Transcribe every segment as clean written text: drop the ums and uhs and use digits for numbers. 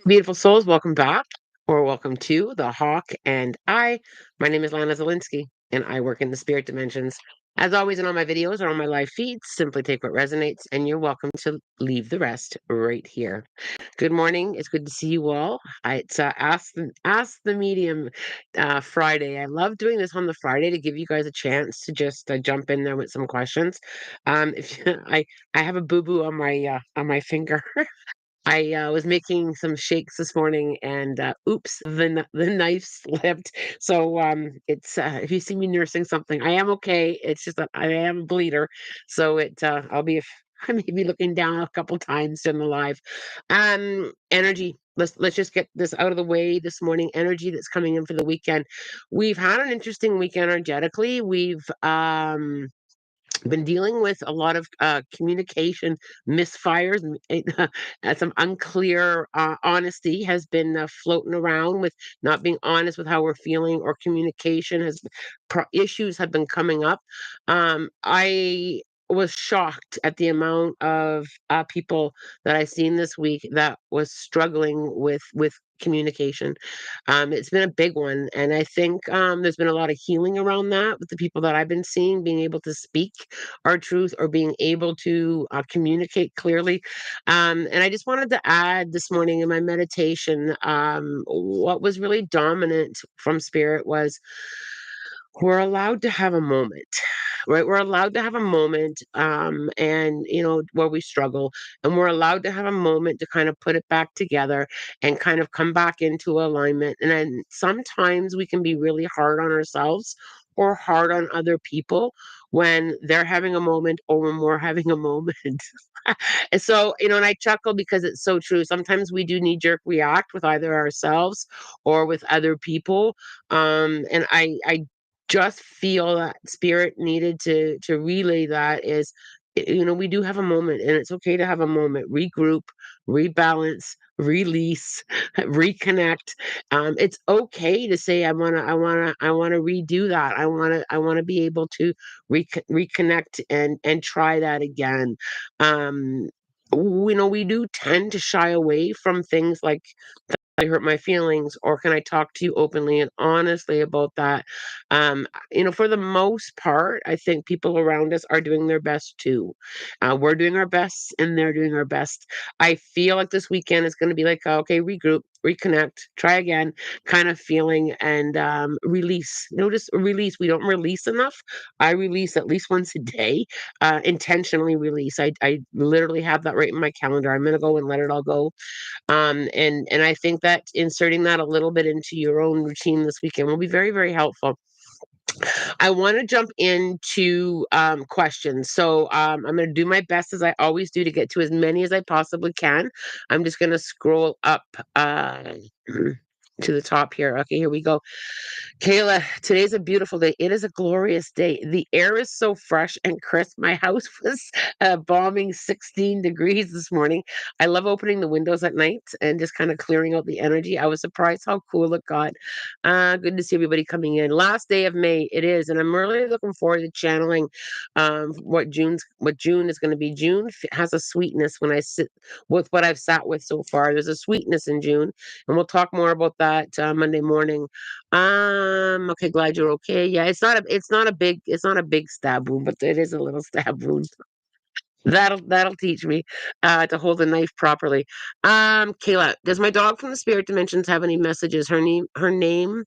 Beautiful souls, welcome back or welcome to The Hawk and I. My name is Lana Zelinsky and I work in the spirit dimensions. As always, in all my videos or on my live feeds, simply take what resonates and you're welcome to leave the rest right here. Good morning. It's good to see you all. It's Ask the Medium Friday. I love doing this on the Friday to give you guys a chance to just jump in there with some questions. If I have a boo boo on my finger. I was making some shakes this morning, and oops, the knife slipped. So it's if you see me nursing something, I am okay. It's just that I am a bleeder, so I'll be I may be looking down a couple times in the live. Energy. Let's just get this out of the way this morning. Energy that's coming in for the weekend. We've had an interesting week energetically. We've been dealing with a lot of communication misfires and some unclear honesty has been floating around with not being honest with how we're feeling or communication has issues have been coming up. I was shocked at the amount of people that I seen this week that was struggling with communication. It's been a big one, and I think there's been a lot of healing around that with the people that I've been seeing being able to speak our truth or being able to communicate clearly. And I just wanted to add this morning in my meditation, what was really dominant from spirit was we're allowed to have a moment, right? We're allowed to have a moment, and where we struggle, and we're allowed to have a moment to kind of put it back together and kind of come back into alignment. And then sometimes we can be really hard on ourselves or hard on other people when they're having a moment or when we're having a moment. And so, and I chuckle because it's so true. Sometimes we do knee jerk react with either ourselves or with other people. And I just feel that spirit needed to relay that is, we do have a moment and it's okay to have a moment, regroup, rebalance, release, reconnect. It's okay to say I want to redo that. I want to be able to reconnect and try that again. um we do tend to shy away from things like I hurt my feelings, or can I talk to you openly and honestly about that? For the most part, I think people around us are doing their best too. We're doing our best, and they're doing our best. I feel like this weekend is going to be like, okay, regroup, reconnect, try again, kind of feeling, and release. Just release. We don't release enough. I release at least once a day, intentionally release. I literally have that right in my calendar. I'm going to go and let it all go, and I think that inserting that a little bit into your own routine this weekend will be very, very helpful. I want to jump into questions. So I'm going to do my best as I always do to get to as many as I possibly can. I'm just going to scroll up to the top here. Okay, here we go. Kayla, today's a beautiful day. It is a glorious day. The air is so fresh and crisp. My house was bombing 16 degrees this morning. I love opening the windows at night and just kind of clearing out the energy. I was surprised how cool it got. Good to see everybody coming in. Last day of May, it is, and I'm really looking forward to channeling what June is going to be. June has a sweetness when I sit with what I've sat with so far. There's a sweetness in June, and we'll talk more about that Monday morning. Okay, glad you're okay. Yeah, it's not a big stab wound, but it is a little stab wound. That'll teach me to hold a knife properly. Kayla, does my dog from the spirit dimensions have any messages? Her name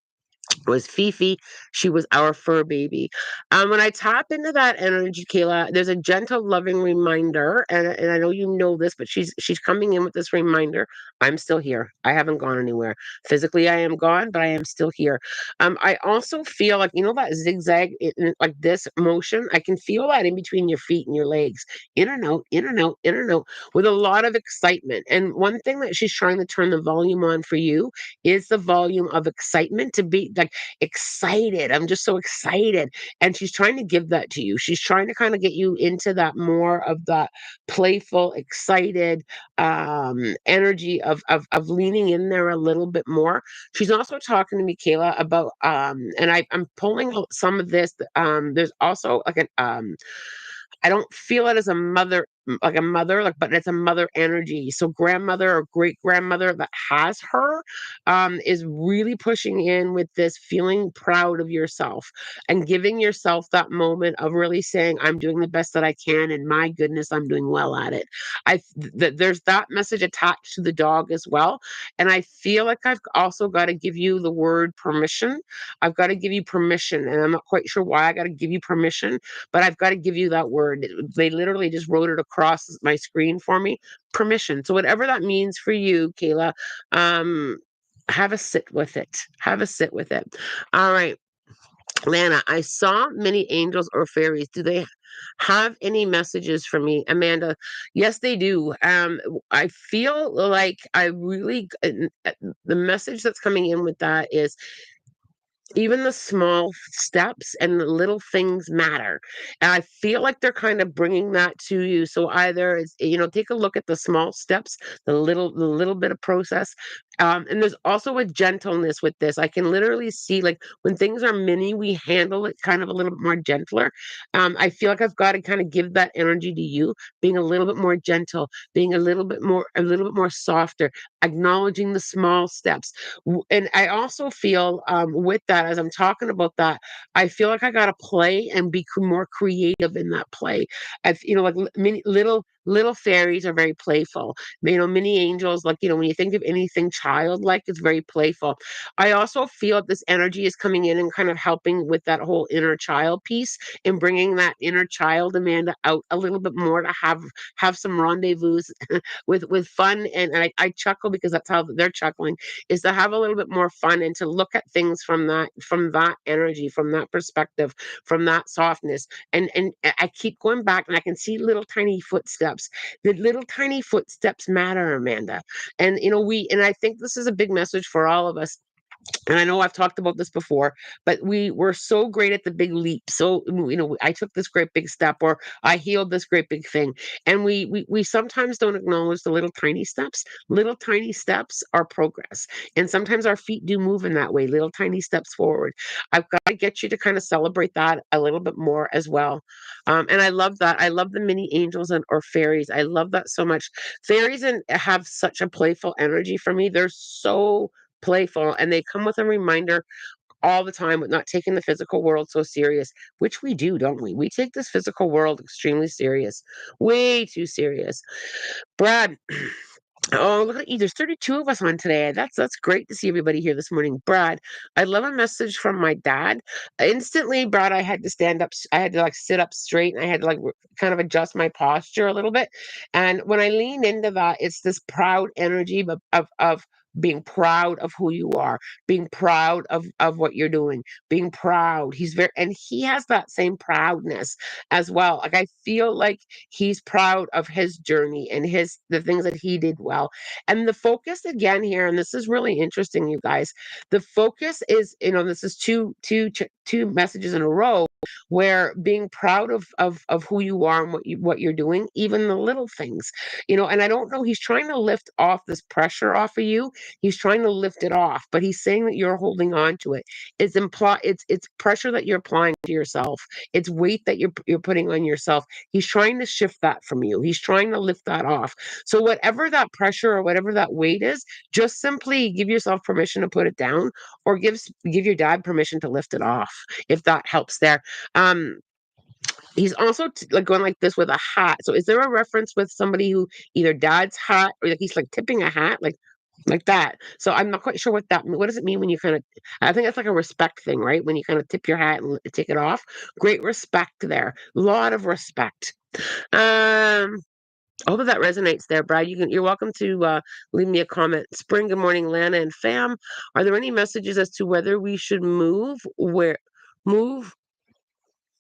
was Fifi. She was our fur baby. When I tap into that energy, Kayla, there's a gentle, loving reminder, and I know you know this, but she's coming in with this reminder. I'm still here. I haven't gone anywhere. Physically, I am gone, but I am still here. I also feel like that zigzag, like this motion. I can feel that in between your feet and your legs, in and out, in and out, in and out, with a lot of excitement. And one thing that she's trying to turn the volume on for you is the volume of excitement, to be like excited. I'm just so excited. And she's trying to give that to you. She's trying to kind of get you into that more of that playful, excited energy of leaning in there a little bit more. She's also talking to me, Kayla, about and I'm pulling out some of this. There's also like an I don't feel it as a mother like a mother, like, but it's a mother energy. So grandmother or great grandmother that has her is really pushing in with this feeling proud of yourself and giving yourself that moment of really saying, I'm doing the best that I can, and my goodness, I'm doing well at it. There's that message attached to the dog as well. And I feel like I've also got to give you the word permission. I've got to give you permission. And I'm not quite sure why I got to give you permission, but I've got to give you that word. They literally just wrote it across my screen for me. Permission. So whatever that means for you, Kayla, um, have a sit with it. Have a sit with it. All right. Lana, I saw many angels or fairies. Do they have any messages for me? Amanda, yes, they do. I feel like I really, the message that's coming in with that is even the small steps and the little things matter. And I feel like they're kind of bringing that to you. So either it's, take a look at the small steps, the little bit of process. And there's also a gentleness with this. I can literally see, like, when things are mini, we handle it kind of a little bit more gentler. I feel like I've got to kind of give that energy to you, being a little bit more gentle, being a little bit more softer, acknowledging the small steps. And I also feel, with that, as I'm talking about that, I feel like I got to play and be more creative in that play. Like, many little fairies are very playful. Mini angels, like, when you think of anything childlike, it's very playful. I also feel this energy is coming in and kind of helping with that whole inner child piece and bringing that inner child, Amanda, out a little bit more to have some rendezvous with fun. And I chuckle because that's how they're chuckling, is to have a little bit more fun and to look at things from that energy, from that perspective, from that softness. And I keep going back and I can see little tiny footsteps. The little tiny footsteps matter, Amanda. And I think this is a big message for all of us. And I know I've talked about this before, but we were so great at the big leap. So, I took this great big step, or I healed this great big thing. And we sometimes don't acknowledge the little tiny steps. Little tiny steps are progress. And sometimes our feet do move in that way, little tiny steps forward. I've got to get you to kind of celebrate that a little bit more as well. And I love that. I love the mini angels or fairies. I love that so much. Fairies have such a playful energy for me. They're so playful, and they come with a reminder all the time with not taking the physical world so serious, which we do, don't we? We take this physical world extremely serious, way too serious. Brad, oh, look at you. There's 32 of us on today. That's great to see everybody here this morning. Brad, I love a message from my dad. Instantly, Brad, I had to stand up. I had to, like, sit up straight, and I had to, like, kind of adjust my posture a little bit. And when I lean into that, it's this proud energy of being proud of who you are, being proud of what you're doing, being proud. And he has that same proudness as well. Like, I feel like he's proud of his journey and the things that he did well. And the focus again here, and this is really interesting, you guys. The focus is, this is two messages in a row, where being proud of who you are and what you're doing, even the little things. And I don't know, he's trying to lift off this pressure off of you. He's trying to lift it off, but he's saying that you're holding on to it. It's pressure that you're applying to yourself. It's weight that you're putting on yourself. He's trying to shift that from you. He's trying to lift that off. So whatever that pressure or whatever that weight is, just simply give yourself permission to put it down, or give your dad permission to lift it off, if that helps there. Um, he's also like going like this with a hat. So is there a reference with somebody who either dad's hat, or like he's like tipping a hat, like that? So I'm not quite sure what does it mean when you kind of, I think that's like a respect thing, right? When you kind of tip your hat and take it off. Great respect there. A lot of respect. Um I hope that resonates there, Brad. You're welcome to leave me a comment. Spring, good morning, Lana and fam. Are there any messages as to whether we should move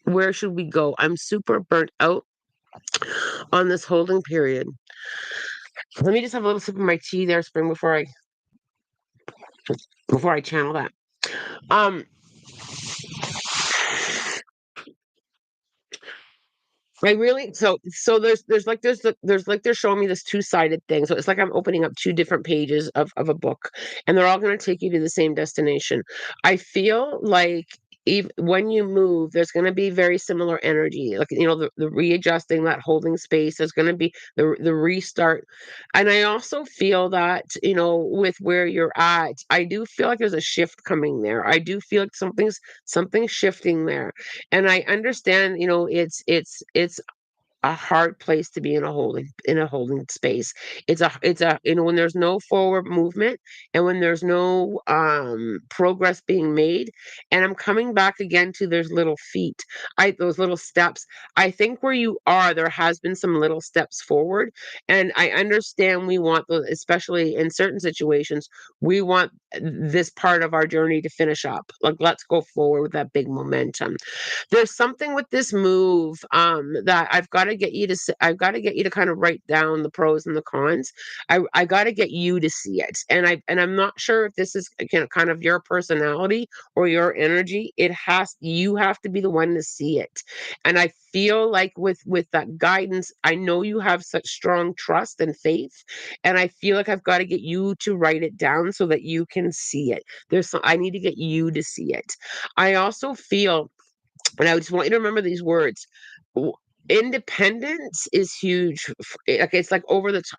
where should we go? I'm super burnt out on this holding period. Let me just have a little sip of my tea there, Spring, before I channel that. Um, I really, so they're showing me this two-sided thing. So it's like I'm opening up two different pages of a book, and they're all going to take you to the same destination. I feel like when you move, there's going to be very similar energy. Like, the readjusting, that holding space, there's going to be the restart. And I also feel that, with where you're at, I do feel like there's a shift coming there. I do feel like something's shifting there. And I understand, it's a hard place to be in a holding space. It's a when there's no forward movement, and when there's no progress being made, and I'm coming back again to there's little feet. I Those little steps. I think where you are, there has been some little steps forward, and I understand we want the especially in certain situations, we want this part of our journey to finish up. Like, let's go forward with that big momentum. There's something with this move, that I've got to get you to kind of write down the pros and the cons. I got to get you to see it, and I'm not sure if this is, kind of your personality or your energy. You have to be the one to see it, and I feel like with that guidance, I know you have such strong trust and faith, and I feel like I've got to get you to write it down so that you can see it. I need to get you to see it. I also feel, and I just want you to remember these words. W- Independence is huge. Like, it's like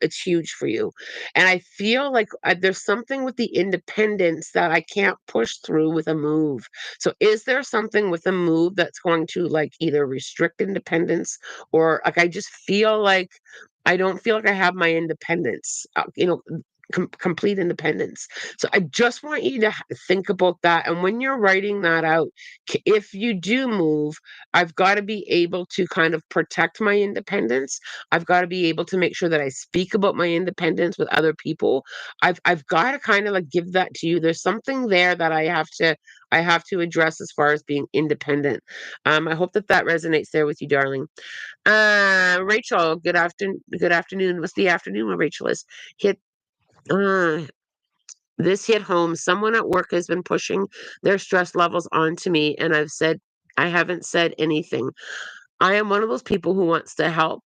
it's huge for you. And I feel like, there's something with the independence that I can't push through with a move. So, is there something with a move that's going to, like, either restrict independence, or, like, I just feel like I don't feel like I have my independence, complete independence. So I just want you to think about that. And when you're writing that out, if you do move, I've got to be able to kind of protect my independence. I've got to be able to make sure that I speak about my independence with other people. I've got to kind of, like, give that to you. There's something there that I have to address as far as being independent. I hope that resonates there with you, darling. Rachel, good afternoon. Good afternoon. What's the afternoon where Rachel is? Hit uh, this hit home. Someone at work has been pushing their stress levels onto me, and I haven't said anything. I am one of those people who wants to help,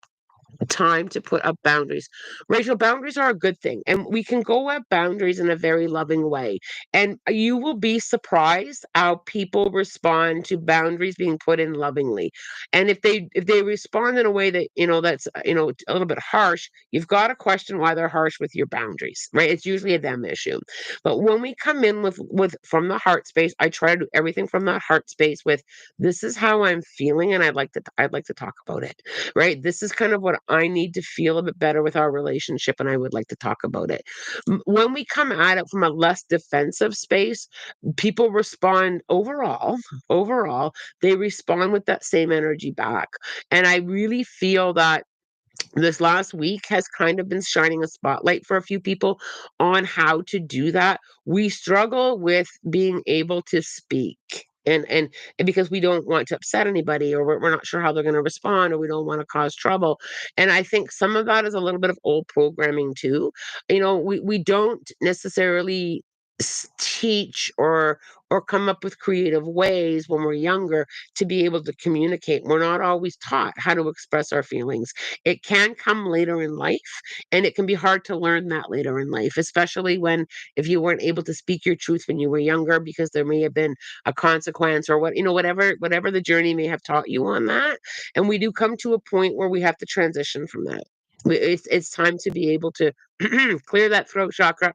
time to put up boundaries. Rachel, boundaries are a good thing, and we can go at boundaries in a very loving way. And you will be surprised how people respond to boundaries being put in lovingly. And if they respond in a way that, that's, a little bit harsh, you've got to question why they're harsh with your boundaries, right? It's usually a them issue. But when we come in with from the heart space, I try to do everything from that heart space with, this is how I'm feeling, and I'd like to talk about it, right? This is kind of what I need to feel a bit better with our relationship, and I would like to talk about it. When we come at it from a less defensive space, people respond overall, they respond with that same energy back. And I really feel that this last week has kind of been shining a spotlight for a few people on how to do that. We struggle with being able to speak. And because we don't want to upset anybody, or we're not sure how they're going to respond, or we don't want to cause trouble. And I think some of that is a little bit of old programming too. We don't necessarily teach or come up with creative ways when we're younger to be able to communicate. We're not always taught how to express our feelings. It can come later in life, and it can be hard to learn that later in life, especially when, if you weren't able to speak your truth when you were younger because there may have been a consequence, or whatever the journey may have taught you on that. And we do come to a point where we have to transition from that. It's time to be able to clear that throat chakra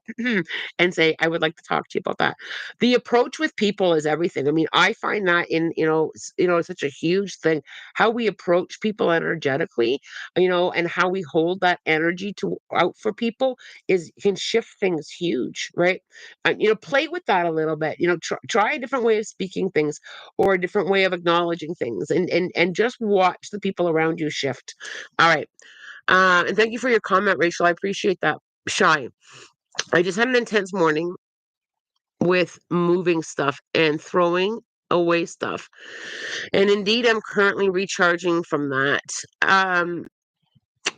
and say, I would like to talk to you about that. The approach with people is everything. I mean, I find that in, it's such a huge thing, how we approach people energetically, and how we hold that energy to out for people is can shift things huge, right? Play with that a little bit. Try a different way of speaking things, or a different way of acknowledging things, and just watch the people around you shift. All right. And thank you for your comment, Rachel. I appreciate that. Shy. I just had an intense morning with moving stuff and throwing away stuff. And indeed, I'm currently recharging from that.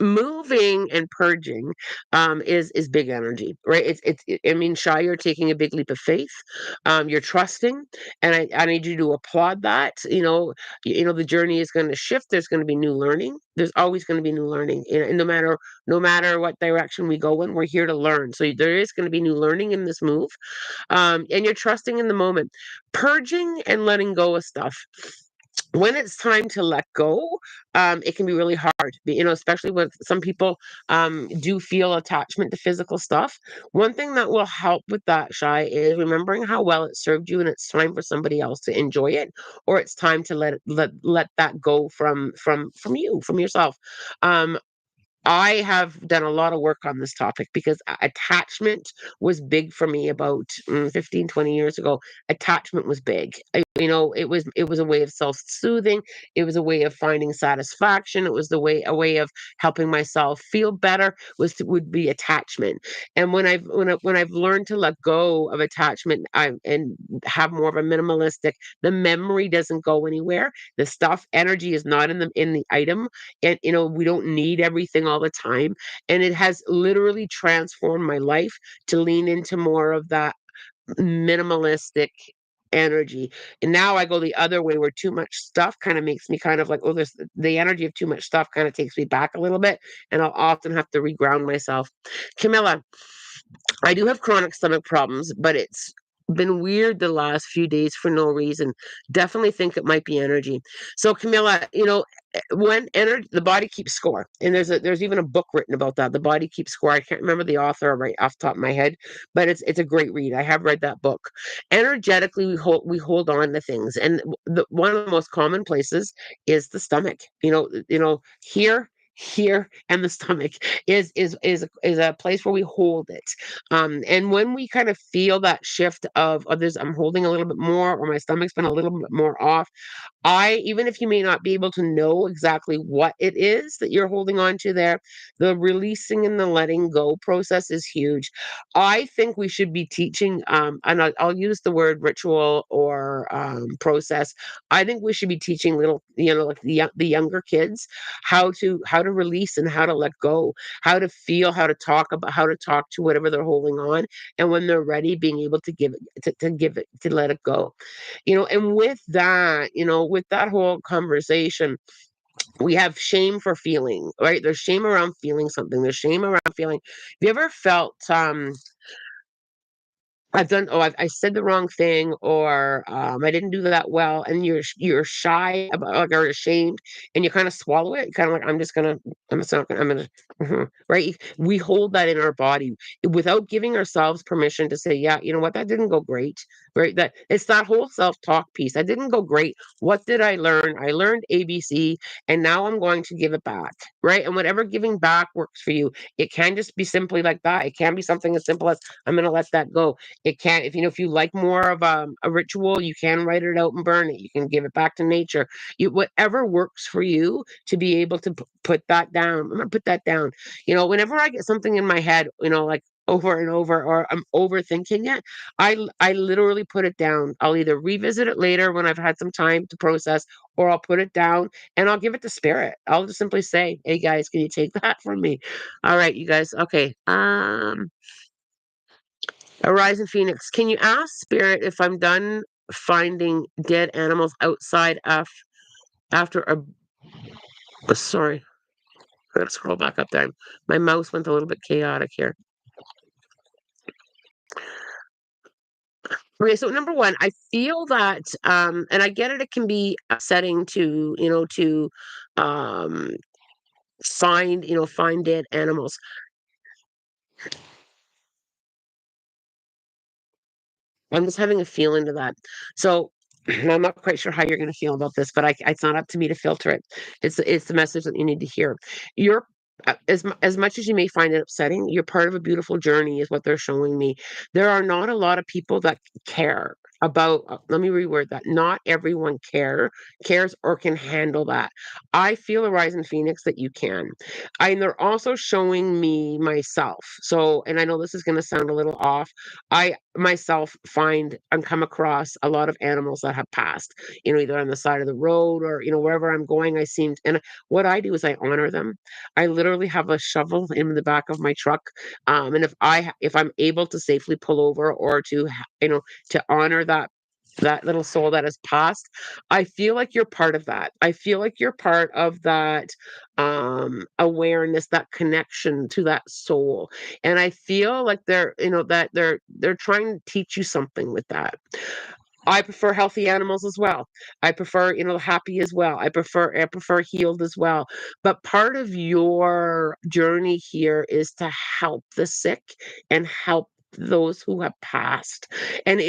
moving and purging is big energy, right? I mean, Shy, you're taking a big leap of faith. You're trusting, and I need you to applaud that. The journey is going to shift. There's going to be new learning. There's always going to be new learning, and no matter what direction we go in, we're here to learn. So there is going to be new learning in this move, and you're trusting in the moment, purging and letting go of stuff. When it's time to let go, it can be really hard, especially with some people do feel attachment to physical stuff. One thing that will help with that, Shy, is remembering how well it served you, and it's time for somebody else to enjoy it, or it's time to let that go from you, from yourself. I have done a lot of work on this topic because attachment was big for me about 15, 20 years ago. Attachment was big. It was a way of self-soothing. It was a way of finding satisfaction. It was a way of helping myself feel better. Would be attachment. And when I've learned to let go of attachment, and have more of a minimalistic, the memory doesn't go anywhere. The stuff energy is not in the item, and we don't need everything all the time, and it has literally transformed my life to lean into more of that minimalistic energy. And now I go the other way, where too much stuff kind of makes me kind of like, oh, there's the energy of too much stuff kind of takes me back a little bit, and I'll often have to reground myself. Camilla, I do have chronic stomach problems, but it's been weird the last few days for no reason. Definitely think it might be energy. So Camilla, when energy, the body keeps score, and there's even a book written about that. The body keeps score. I can't remember the author right off the top of my head, but it's a great read. I have read that book. Energetically, we hold on to things, and one of the most common places is the stomach. Here and the stomach is a place where we hold it. And when we kind of feel that shift of others, I'm holding a little bit more, or my stomach's been a little bit more off, even if you may not be able to know exactly what it is that you're holding on to there, the releasing and the letting go process is huge. I think we should be teaching, and I'll use the word ritual or process. I think we should be teaching little, like the younger kids how to release and how to let go, how to feel, how to talk to whatever they're holding on, and when they're ready, being able to give it, to let it go. And with that whole conversation, we have shame for feeling, right? There's shame around feeling something. There's shame around feeling. Have you ever felt I said the wrong thing, or I didn't do that well, and you're shy about, like, or ashamed, and you kind of swallow it, kind of like, I'm just not gonna, I'm gonna, right? We hold that in our body without giving ourselves permission to say, yeah, you know what, that didn't go great, right? That it's that whole self-talk piece. That didn't go great. What did I learn? I learned ABC, and now I'm going to give it back, right? And whatever giving back works for you, it can just be simply like that. It can be something as simple as, I'm going to let that go. It can, if you like more of a ritual, you can write it out and burn it. You can give it back to nature. Whatever works for you to be able to put that down. I'm gonna put that down. Whenever I get something in my head, like over and over, or I'm overthinking it, I literally put it down. I'll either revisit it later when I've had some time to process, or I'll put it down and I'll give it to spirit. I'll just simply say, "Hey guys, can you take that from me?" All right, you guys. Okay. Horizon Phoenix, can you ask Spirit if I'm done finding dead animals outside after sorry, I gotta scroll back up there. My mouse went a little bit chaotic here. Okay, so number one, I feel that, and I get it, it can be upsetting to um, find dead animals. I'm just having a feeling to that. So I'm not quite sure how you're going to feel about this, but it's not up to me to filter it. It's the message that you need to hear. You're as much as you may find it upsetting, you're part of a beautiful journey, is what they're showing me. There are not a lot of people that care. about let me reword that. Not everyone cares or can handle that. I feel, a rising phoenix, that you can. And they're also showing me myself. So, and I know this is going to sound a little off. I myself find and come across a lot of animals that have passed, either on the side of the road or, wherever I'm going, I seem, and what I do is I honor them. I literally have a shovel in the back of my truck. And if I'm able to safely pull over, or to honor that little soul that has passed, I feel like you're part of that. I feel like you're part of that awareness, that connection to that soul. And I feel like they're trying to teach you something with that. I prefer healthy animals as well. I prefer, happy as well. I prefer healed as well. But part of your journey here is to help the sick and help those who have passed. And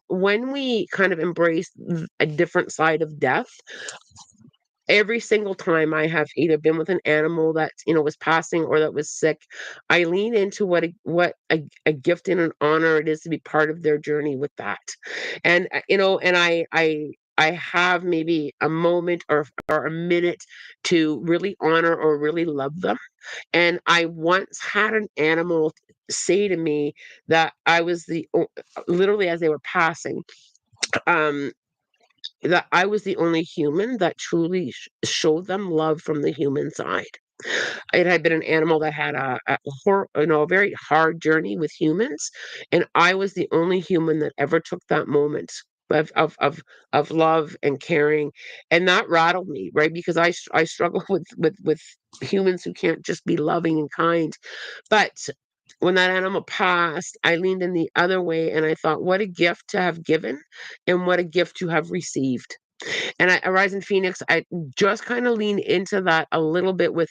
when we kind of embrace a different side of death, every single time I have either been with an animal that, was passing or that was sick, I lean into what a gift and an honor it is to be part of their journey with that. And and I have maybe a moment or a minute to really honor or really love them. And I once had an animal say to me that I was literally, as they were passing, um that I was the only human that truly showed them love from the human side. It had been an animal that had a very hard journey with humans, and I was the only human that ever took that moment of love and caring, and that rattled me, right? Because I struggle with humans who can't just be loving and kind. But when that animal passed, I leaned in the other way and I thought, what a gift to have given and what a gift to have received. And I Horizon Phoenix, I just kind of lean into that a little bit with,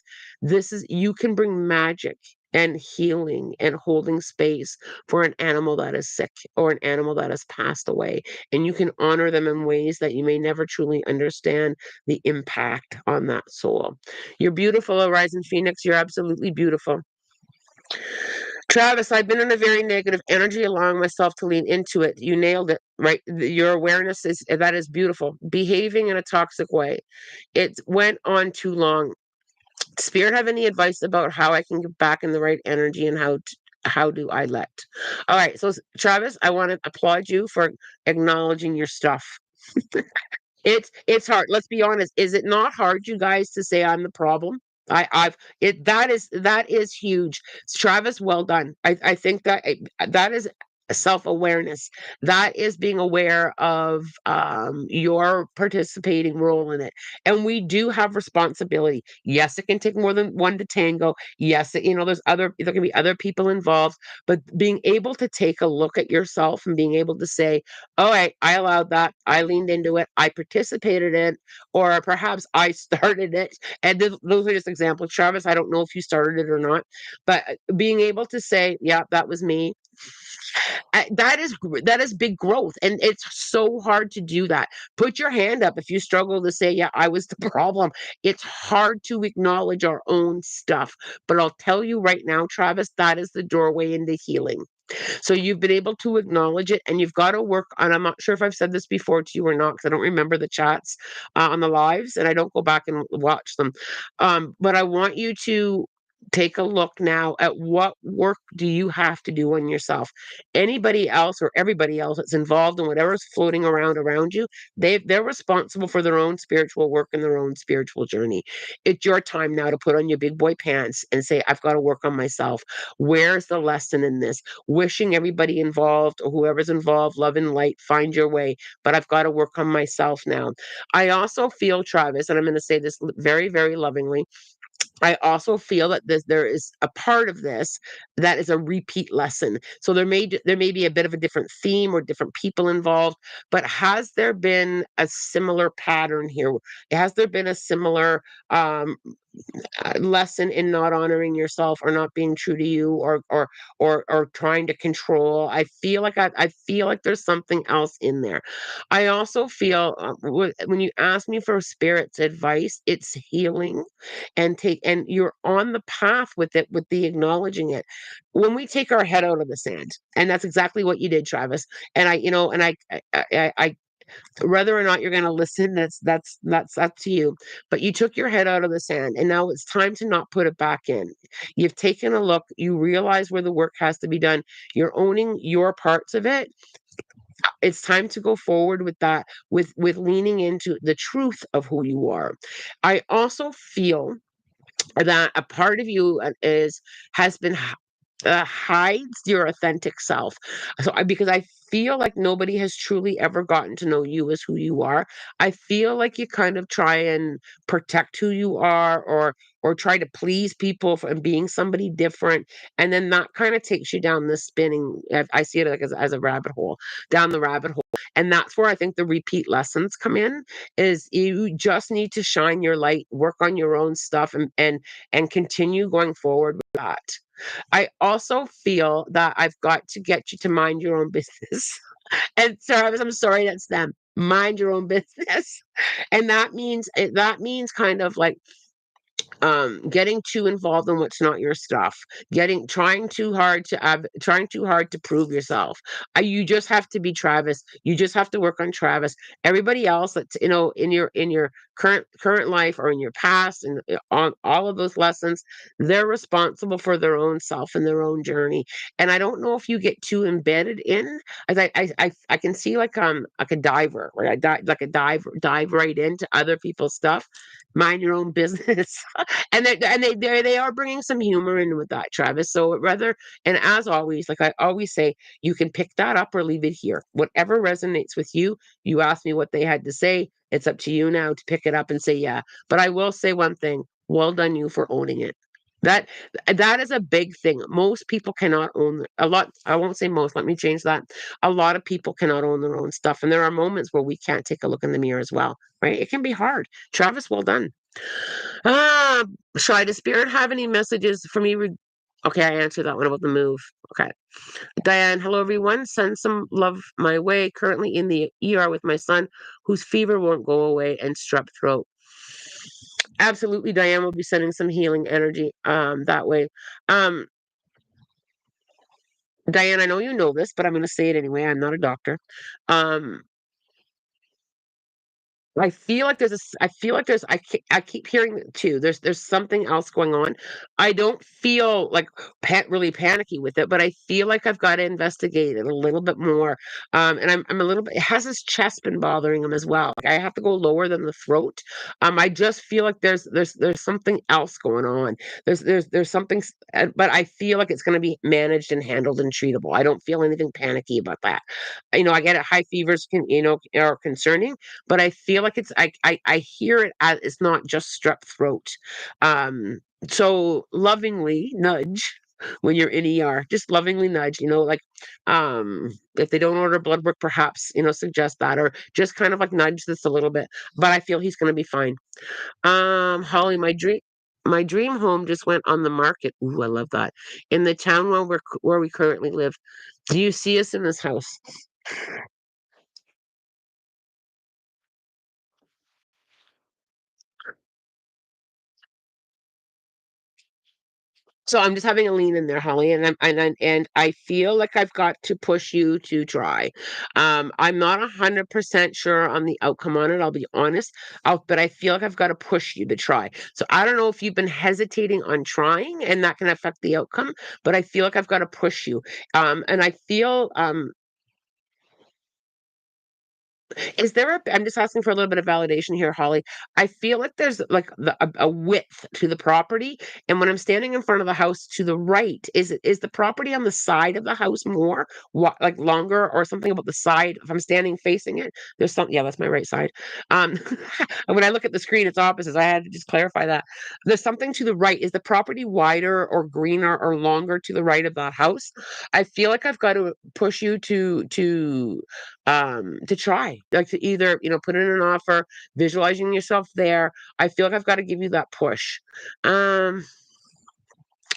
you can bring magic and healing and holding space for an animal that is sick or an animal that has passed away. And you can honor them in ways that you may never truly understand the impact on that soul. You're beautiful, Horizon Phoenix. You're absolutely beautiful. Travis, I've been in a very negative energy, allowing myself to lean into it. You nailed it, right? Your awareness that is beautiful. Behaving in a toxic way. It went on too long. Spirit have any advice about how I can get back in the right energy, and how do I let? All right, so Travis, I want to applaud you for acknowledging your stuff. It's hard. Let's be honest. Is it not hard, you guys, to say I'm the problem? I've it that is huge. Travis, well done. I think that is self-awareness. That is being aware of your participating role in it. And we do have responsibility. Yes, it can take more than one to tango. Yes, there can be other people involved, but being able to take a look at yourself and being able to say, all right, I allowed that. I leaned into it. I participated in it, or perhaps I started it. And those are just examples. Travis, I don't know if you started it or not, but being able to say, yeah, that was me. That is big growth, and it's so hard to do that. Put your hand up if you struggle to say, yeah, I was the problem. It's hard to acknowledge our own stuff, but I'll tell you right now, Travis, that is the doorway into healing. So you've been able to acknowledge it, and you've got to work on. I'm not sure if I've said this before to you or not, because I don't remember the chats on the lives, and I don't go back and watch them. But I want you to take a look now at what work do you have to do on yourself. Anybody else or everybody else that's involved in whatever's floating around you, they're responsible for their own spiritual work and their own spiritual journey. It's your time now to put on your big boy pants and say, I've got to work on myself. Where's the lesson in this? Wishing everybody involved or whoever's involved, love and light, find your way. But I've got to work on myself now. I also feel, Travis, and I'm going to say this very, very lovingly, I also feel that there is a part of this that is a repeat lesson. So there may be a bit of a different theme or different people involved, but has there been a similar pattern here? Has there been a similar lesson in not honoring yourself or not being true to you or trying to control. I feel like there's something else in there. I also feel when you ask me for spirit's advice, it's healing and you're on the path with it with the acknowledging it. When we take our head out of the sand, and that's exactly what you did, Travis. And I, you know, and I whether or not you're going to listen, that's up to you. But you took your head out of the sand, and now it's time to not put it back in. You've taken a look, you realize where the work has to be done, you're owning your parts of it. It's time to go forward with that, with leaning into the truth of who you are. I also feel that a part of you is has been hides your authentic self. Because I feel like nobody has truly ever gotten to know you as who you are. I feel like you kind of try and protect who you are, or try to please people for being somebody different, and then that kind of takes you down the spinning. I see it like as a rabbit hole, down the rabbit hole, and that's where I think the repeat lessons come in. Is you just need to shine your light, work on your own stuff, and continue going forward with that. I also feel that I've got to get you to mind your own business. And Travis, I'm sorry, that's them. Mind your own business. And that means kind of like getting too involved in what's not your stuff, getting trying too hard to prove yourself. You just have to be Travis. You just have to work on Travis. Everybody else that's, in your current life or in your past, and on all of those lessons, they're responsible for their own self and their own journey. And I don't know if you get too embedded in, as I can see like a diver, right? Dive right into other people's stuff. Mind your own business. And they are bringing some humor in with that, Travis. So rather, and as always, like I always say, you can pick that up or leave it here. Whatever resonates with you. You asked me what they had to say. It's up to you now to pick it up and say yeah. But I will say one thing: well done you for owning it. That that is a big thing. Most people cannot own a lot. I won't say most. Let me change that. A lot of people cannot own their own stuff, and there are moments where we can't take a look in the mirror as well. Right? It can be hard. Travis, well done. Ah, Shy, does Spirit have any messages for me? Okay, I answered that one about the move. Okay. Diane, hello everyone. Send some love my way. Currently in the ER with my son, whose fever won't go away and strep throat. Absolutely, Diane will be sending some healing energy that way. Um, Diane, I know you know this, but I'm going to say it anyway. I'm not a doctor. Um, I feel like I keep hearing it too. There's something else going on. I don't feel like really panicky with it, but I feel like I've got to investigate it a little bit more. And I'm a little bit. Has his chest been bothering him as well? Like I have to go lower than the throat. I just feel like there's something else going on. There's something, but I feel like it's going to be managed and handled and treatable. I don't feel anything panicky about that. I get it. High fevers are concerning, but I feel like I hear it as it's not just strep throat. Um, so lovingly nudge when you're in ER, just lovingly nudge, like if they don't order blood work, perhaps, suggest that, or just kind of like nudge this a little bit. But I feel he's gonna be fine. Holly, my dream home just went on the market. Ooh, I love that. In the town where we currently live. Do you see us in this house? So I'm just having a lean in there, Holly, and I feel like I've got to push you to try. I'm not 100% sure on the outcome on it. I'll be honest. But I feel like I've got to push you to try. So I don't know if you've been hesitating on trying, and that can affect the outcome. But I feel like I've got to push you. And I feel is there I'm just asking for a little bit of validation here, Holly. I feel like there's like a width to the property, and when I'm standing in front of the house to the right, is the property on the side of the house more like longer or something about the side? If I'm standing facing it, there's something. Yeah, that's my right side. Um, and when I look at the screen, it's opposite. I had to just clarify that. There's something to the right. Is the property wider or greener or longer to the right of that house? I feel like I've got to push you to try. like to either, put in an offer, visualizing yourself there. I feel like I've got to give you that push. Um,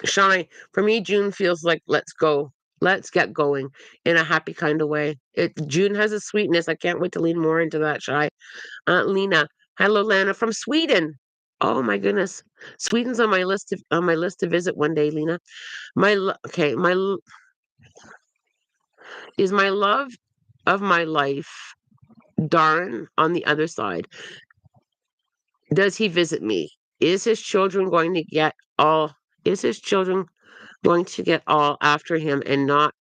Shine, for me, June feels like let's go. Let's get going in a happy kind of way. June has a sweetness. I can't wait to lean more into that, Shy. Lena. Hello, Lana from Sweden. Oh my goodness. Sweden's on my list to visit one day, Lena. Okay, is my love of my life Darren on the other side. Does he visit me? Is his children going to get all is his children going to get all after him and not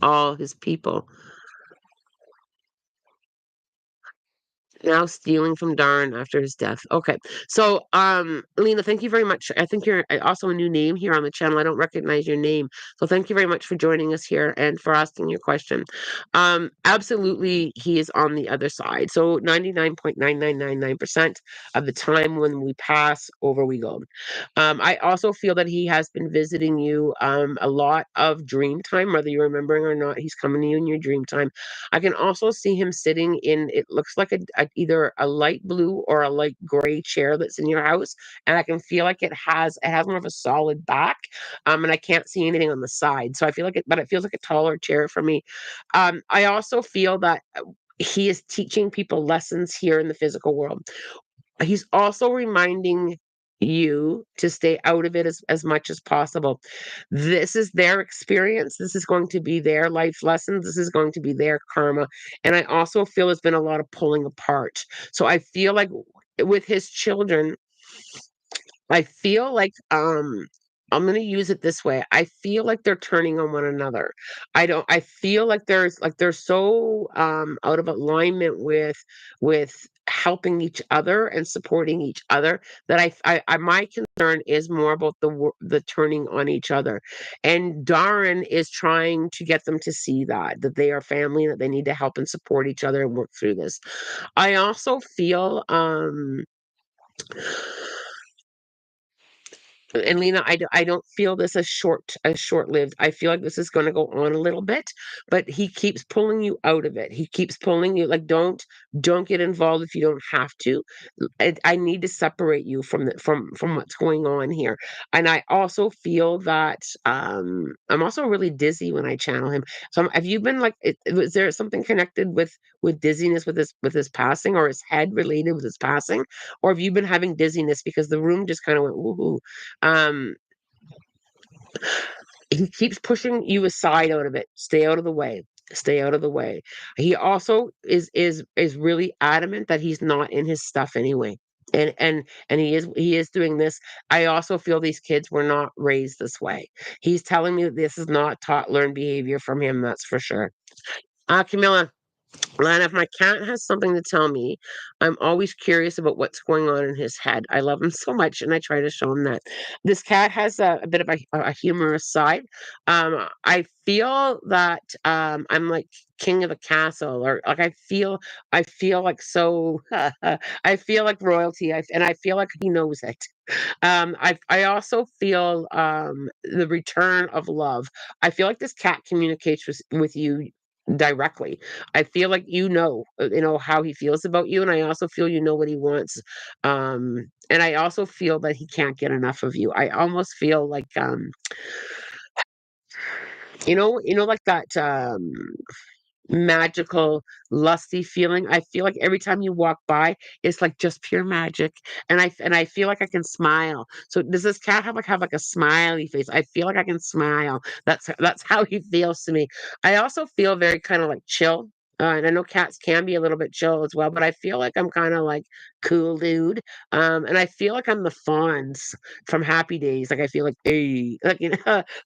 all his people? Now stealing from Darn after his death. Okay. So, Lena, thank you very much. I think you're also a new name here on the channel. I don't recognize your name. So thank you very much for joining us here and for asking your question. Absolutely, he is on the other side. So 99.9999% of the time when we pass, over we go. I also feel that he has been visiting you a lot of dream time, whether you're remembering or not. He's coming to you in your dream time. I can also see him sitting in, it looks like either a light blue or a light gray chair that's in your house, and I can feel like it has more of a solid back, and I can't see anything on the side. So I feel like but it feels like a taller chair for me. I also feel that he is teaching people lessons here in the physical world. He's also reminding you to stay out of it as much as possible. This is their experience. This is going to be their life lessons. This is going to be their karma. And I also feel there's been a lot of pulling apart. So I feel like with his children, I feel like I'm going to use it this way. I feel like they're turning on one another. I feel like they're so out of alignment with helping each other and supporting each other that my concern is more about the turning on each other. And Darren is trying to get them to see that they are family and that they need to help and support each other and work through this. I also feel and Lena, I don't feel this as short-lived. I feel like this is gonna go on a little bit, but he keeps pulling you out of it. He keeps pulling you like, don't get involved if you don't have to. I need to separate you from what's going on here. And I also feel that I'm also really dizzy when I channel him. So have you been like, was there something connected with dizziness with his passing, or his head related with his passing, or have you been having dizziness because the room just kind of went woohoo? Um, he keeps pushing you aside out of it. Stay out of the way. Stay out of the way. He also is really adamant that he's not in his stuff anyway. And he is doing this. I also feel these kids were not raised this way. He's telling me that this is not taught learned behavior from him, that's for sure. Camilla, Lana, if my cat has something to tell me, I'm always curious about what's going on in his head. I love him so much, and I try to show him that. This cat has a bit of a humorous side. I feel that I'm like king of the castle, or like I feel like so. I feel like royalty, and I feel like he knows it. I also feel the return of love. I feel like this cat communicates with you directly. I feel like how he feels about you, and I also feel you know what he wants. And I also feel that he can't get enough of you. I almost feel like like that magical, lusty feeling. I feel like every time you walk by, it's like just pure magic, and I feel like I can smile. So does this cat have like a smiley face? I feel like I can smile. That's how he feels to me. I also feel very kind of like chill. And I know cats can be a little bit chill as well, but I feel like I'm kind of like cool dude. And I feel like I'm the Fonz from Happy Days. Like I feel like, hey, like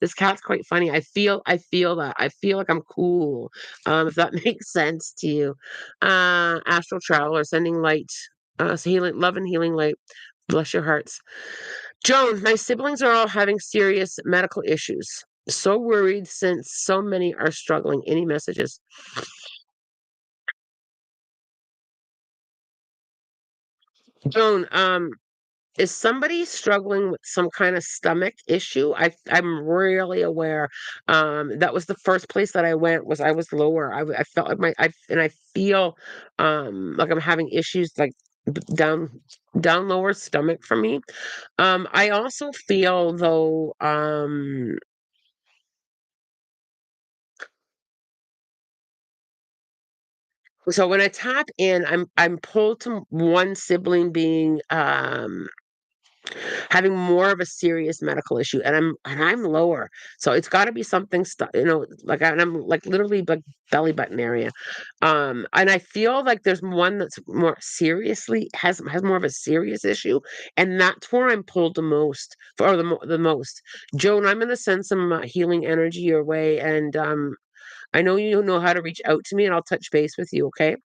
this cat's quite funny. I feel that. I feel like I'm cool, if that makes sense to you. Astral traveler sending light, healing, love and healing light. Bless your hearts. Joan, my siblings are all having serious medical issues. So worried since so many are struggling. Any messages? Joan, Is somebody struggling with some kind of stomach issue? I'm really aware. That was the first place that I went, was I was lower. I felt like I feel like I'm having issues like down lower stomach for me. I also feel though, so when I tap in, I'm pulled to one sibling being having more of a serious medical issue, and I'm lower, so it's got to be something like, and I'm like literally like belly button area, and I feel like there's one that's more seriously has more of a serious issue, and that's where I'm pulled the most for the most. Joan, I'm gonna send some healing energy your way, and I know you know how to reach out to me, and I'll touch base with you. Okay.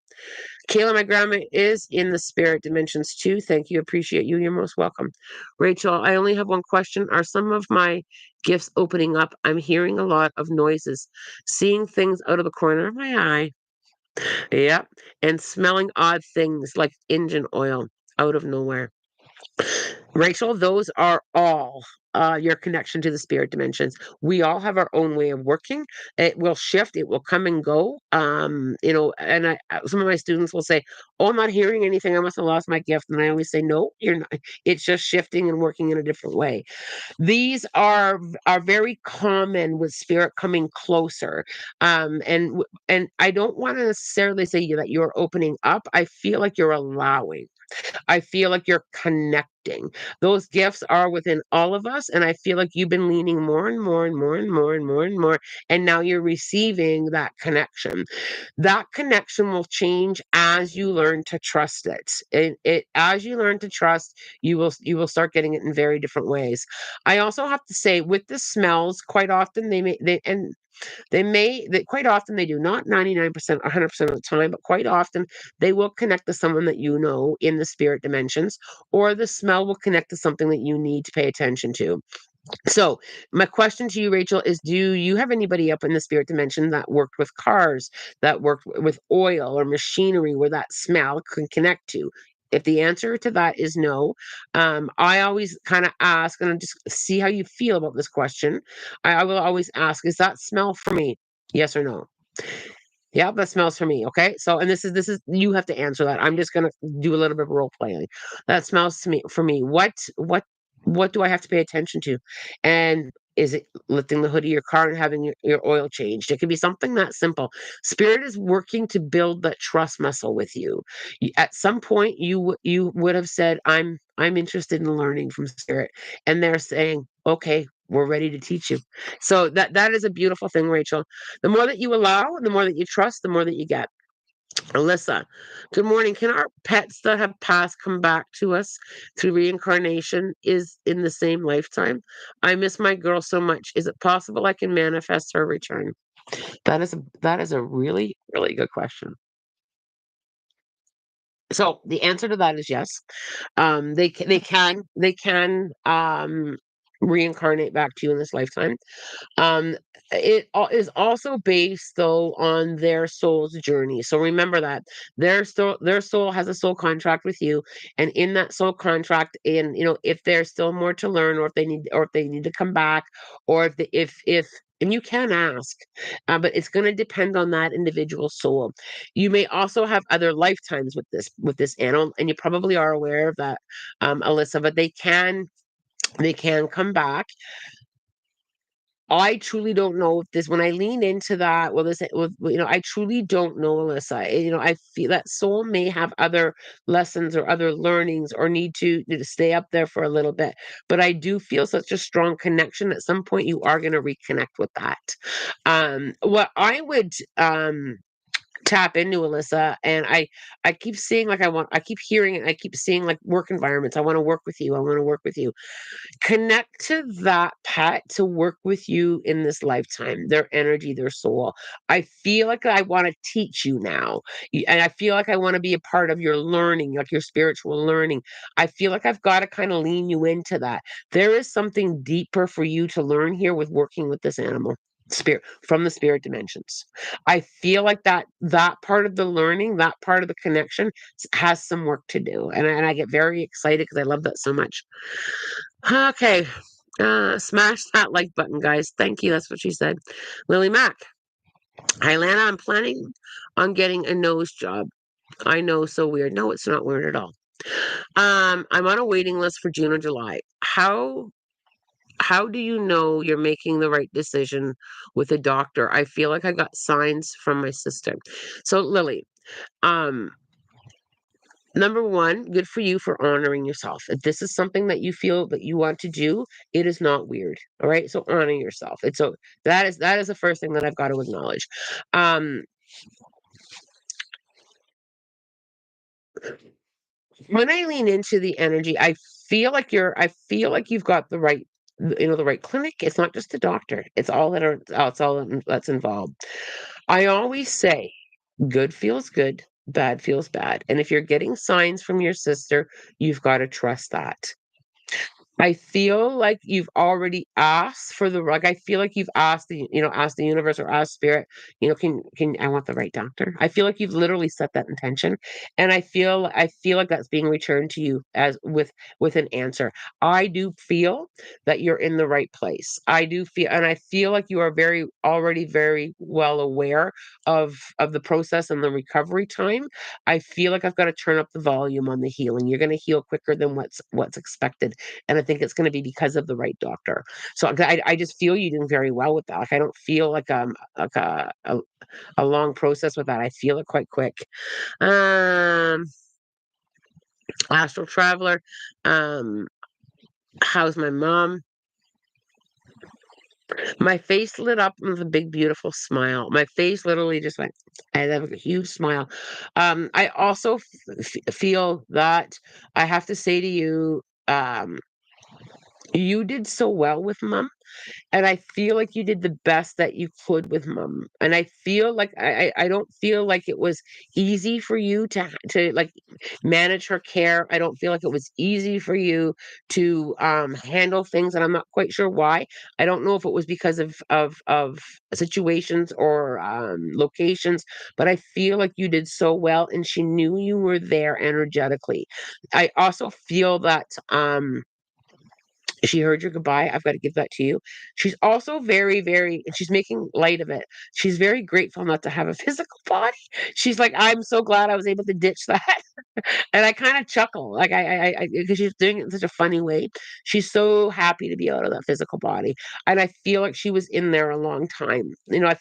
Kayla, my grandma is in the spirit dimensions too. Thank you. Appreciate you. You're most welcome. Rachel, I only have one question. Are some of my gifts opening up? I'm hearing a lot of noises, seeing things out of the corner of my eye. Yep. And smelling odd things like engine oil out of nowhere. Rachel, those are all your connection to the spirit dimensions. We all have our own way of working. It will shift. It will come and go. And some of my students will say, "Oh, I'm not hearing anything. I must have lost my gift." And I always say, "No, you're not. It's just shifting and working in a different way." These are very common with spirit coming closer, and I don't want to necessarily say that you're opening up. I feel like you're allowing. I feel like you're connecting. Those gifts are within all of us. And I feel like you've been leaning more and more and more and more and more and more. And now you're receiving that connection. That connection will change as you learn to trust it. It as you learn to trust, you will start getting it in very different ways. I also have to say, with the smells, quite often they quite often they do, not 99%, 100% of the time, but quite often they will connect to someone that you know in the spirit dimensions, or the smell will connect to something that you need to pay attention to. So, my question to you, Rachel, is do you have anybody up in the spirit dimension that worked with cars, that worked with oil or machinery where that smell can connect to? If the answer to that is no, I always kind of ask and just see how you feel about this question. I will always ask, is that smell for me? Yes or no? Yeah, that smells for me. Okay. So, and this is you have to answer that. I'm just gonna do a little bit of role playing. That smells to me for me. What do I have to pay attention to? And is it lifting the hood of your car and having your oil changed? It could be something that simple. Spirit is working to build that trust muscle with you. At some point, you would have said, I'm interested in learning from spirit," and they're saying, "Okay, we're ready to teach you." So that is a beautiful thing, Rachel. The more that you allow, the more that you trust, the more that you get. Alyssa, good morning. Can our pets that have passed come back to us through reincarnation is in the same lifetime? I miss my girl so much. Is it possible I can manifest her return? That is a really, really good question. So the answer to that is yes. They can reincarnate back to you in this lifetime. Um, is also based though on their soul's journey. So remember that their soul has a soul contract with you, and in that soul contract, and if there's still more to learn, or if they need to come back, or if and you can ask, but it's going to depend on that individual soul. You may also have other lifetimes with this animal, and you probably are aware of that, Alyssa. But they can come back. I truly don't know if this when I lean into that, well, I truly don't know, Alyssa. I feel that soul may have other lessons or other learnings, or need to stay up there for a little bit. But I do feel such a strong connection. At some point, you are going to reconnect with that. What I would tap into, Alyssa, and I keep seeing, like, I keep hearing it. I keep seeing, like, work environments. I want to work with you. I want to work with you. Connect to that pet to work with you in this lifetime, their energy, their soul. I feel like I want to teach you now. And I feel like I want to be a part of your learning, like your spiritual learning. I feel like I've got to kind of lean you into that. There is something deeper for you to learn here with working with this animal. from the spirit dimensions. I feel like that part of the learning, that part of the connection has some work to do. And I get very excited because I love that so much. Okay. Smash that like button, guys. Thank you. That's what she said. Lily Mack. Hi, Lana. I'm planning on getting a nose job. I know, so weird. No, it's not weird at all. I'm on a waiting list for June or July. How do you know you're making the right decision with a doctor? I feel like I got signs from my sister. So, Lily, um, number one, good for you for honoring yourself. If this is something that you feel that you want to do, it is not weird. All right. So honor yourself. It's so that is the first thing that I've got to acknowledge. Um, when I lean into the energy, I feel like you've got the right, the right clinic. It's not just the doctor. It's all that's involved. I always say good feels good, bad feels bad. And if you're getting signs from your sister, you've got to trust that. I feel like you've already asked for the like, I feel like you've asked asked the universe or asked spirit, can I want the right doctor? I feel like you've literally set that intention. And I feel like that's being returned to you as with an answer. I do feel that you're in the right place. And I feel like you are very well aware of the process and the recovery time. I feel like I've got to turn up the volume on the healing. You're going to heal quicker than what's expected, and I think it's going to be because of the right doctor. So I just feel you doing very well with that. Like I don't feel like a long process with that. I feel it quite quick. Um, Astral Traveler. Um, how's my mom? My face lit up with a big, beautiful smile. My face literally just went. I have a huge smile. I also feel that I have to say to you, you did so well with mom. And I feel like you did the best that you could with mom. And I feel like I don't feel like it was easy for you to like manage her care. I don't feel like it was easy for you to handle things, and I'm not quite sure why. I don't know if it was because of situations or locations, but I feel like you did so well, and she knew you were there energetically. I also feel that she heard your goodbye. I've got to give that to you. She's also and she's making light of it. She's very grateful not to have a physical body. She's like, I'm so glad I was able to ditch that. And I kind of chuckle, like because she's doing it in such a funny way. She's so happy to be out of that physical body, and I feel like she was in there a long time. I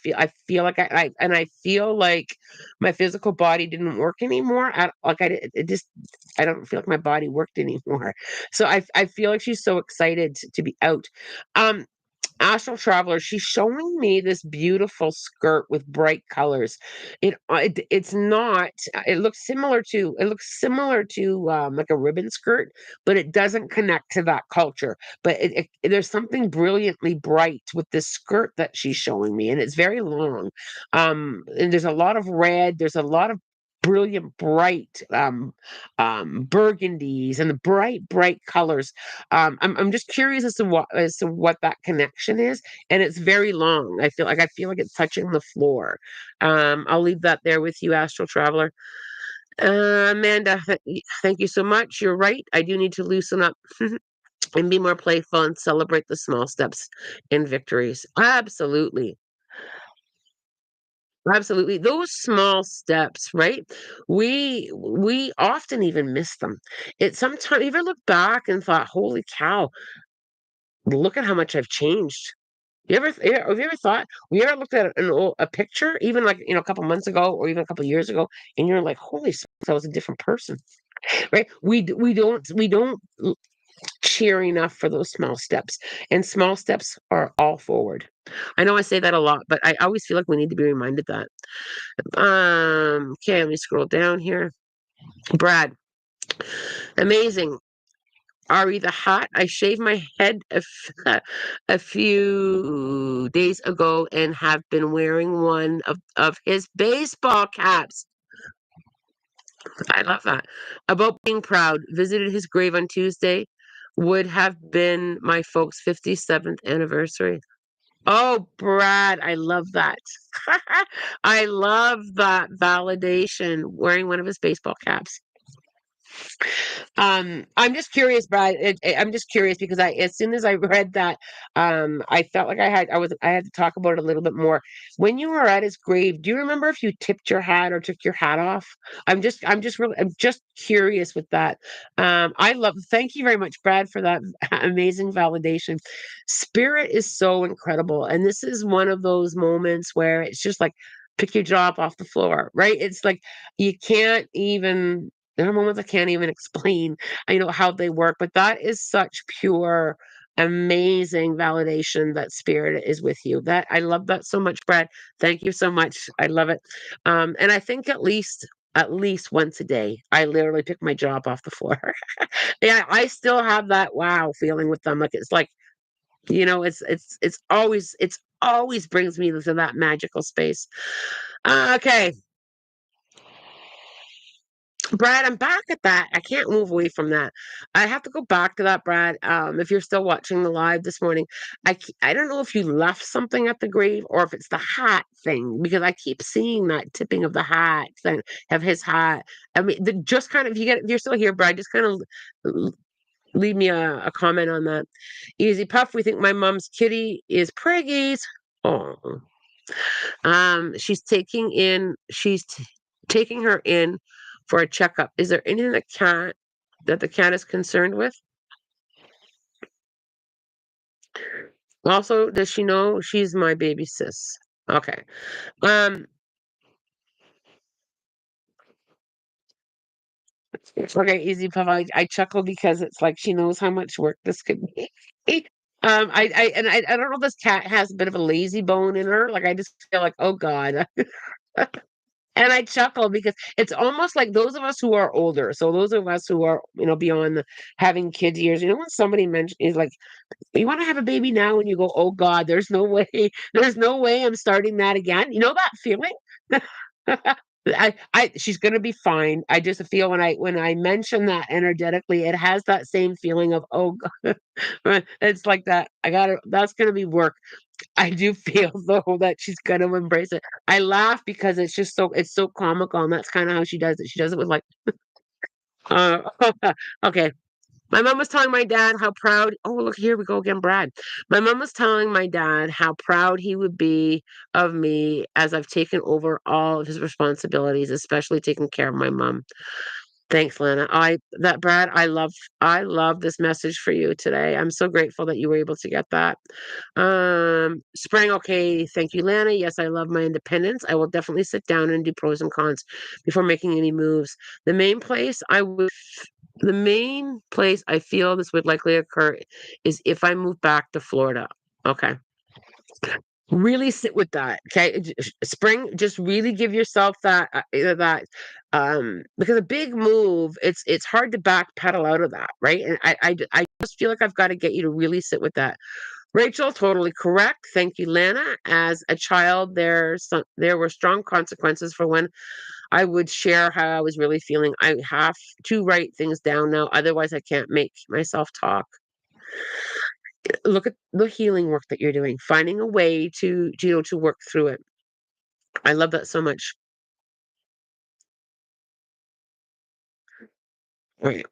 feel like I feel like my physical body didn't work anymore. I don't feel like my body worked anymore. So I feel like she's so excited to be out. Um, Astral Traveler, she's showing me this beautiful skirt with bright colors. It's not. It looks similar to like a ribbon skirt, but it doesn't connect to that culture. But there's something brilliantly bright with this skirt that she's showing me, and it's very long. And there's a lot of red. There's a lot of brilliant bright burgundies and the bright colors. I'm just curious as to what that connection is, and it's very long. I feel like it's touching the floor. I'll leave that there with you, Astral Traveler. Amanda, thank you so much. You're right. I do need to loosen up and be more playful and celebrate the small steps and victories. Absolutely. Absolutely. Those small steps, right? We often even miss them. It sometimes you ever look back and thought, holy cow, look at how much I've changed. Have you ever thought, we ever looked at a picture, even like, a couple months ago or even a couple years ago, and you're like, holy smokes, I was a different person, right? We don't cheer enough for those small steps, and small steps are all forward. I know I say that a lot, but I always feel like we need to be reminded that. Okay, let me scroll down here. Brad, amazing. Ari the Hot. I shaved my head a few days ago and have been wearing one of his baseball caps. I love that. About being proud. Visited his grave on Tuesday. Would have been my folks' 57th anniversary. Oh, Brad, I love that. I love that validation wearing one of his baseball caps. I'm just curious, Brad. I'm just curious because as soon as I read that, I felt like I had to talk about it a little bit more. When you were at his grave, do you remember if you tipped your hat or took your hat off? I'm just curious with that. Thank you very much, Brad, for that amazing validation. Spirit is so incredible, and this is one of those moments where it's just like pick your jaw up off the floor, right? It's like you can't even there are moments I can't even explain, how they work, but that is such pure, amazing validation that spirit is with you. That I love that so much, Brad. Thank you so much. I love it. And I think at least once a day, I literally pick my jaw up off the floor. Yeah, I still have that wow feeling with them. Like it's like, it's always brings me to that magical space. Okay, Brad, I'm back at that. I can't move away from that. I have to go back to that, Brad. If you're still watching the live this morning, I don't know if you left something at the grave or if it's the hat thing because I keep seeing that tipping of the hat thing of his hat. I mean, just kind of if you're still here, Brad, just kind of leave me a comment on that. Easy Puff, we think my mom's kitty is preggies. Oh, taking her in for a checkup. Is there anything that the cat is concerned with? Also, does she know she's my baby sis? Okay. Um, okay, Easy Puff. I chuckle because it's like she knows how much work this could be. I don't know if this cat has a bit of a lazy bone in her. Like I just feel like, oh God. And I chuckle because it's almost like those of us who are older. So those of us who are, beyond the having kids years, when somebody mentioned is like, you want to have a baby now, and you go, oh God, there's no way, there's no way I'm starting that again. You know that feeling? She's gonna be fine. I just feel when I mention that energetically, it has that same feeling of oh God. It's like that. That's gonna be work. I do feel though that she's gonna embrace it. I laugh because it's so comical, and that's kind of how she does it. She does it with like, uh, okay. My mom was telling my dad how proud. Oh, look, here we go again, Brad. My mom was telling my dad how proud he would be of me as I've taken over all of his responsibilities, especially taking care of my mom. Thanks, Lana. Brad, I love this message for you today. I'm so grateful that you were able to get that. Spring, okay. Thank you, Lana. Yes, I love my independence. I will definitely sit down and do pros and cons before making any moves. The main place I would the main place I feel this would likely occur is if I move back to Florida. Okay. Really sit with that. Okay. Spring, just really give yourself that because a big move, it's hard to backpedal out of that, right? And I just feel like I've got to get you to really sit with that. Rachel, totally correct. Thank you, Lana. As a child, there were strong consequences for when I would share how I was really feeling. I have to write things down now, otherwise I can't make myself talk. Look at the healing work that you're doing, finding a way to work through it. I love that so much. Right.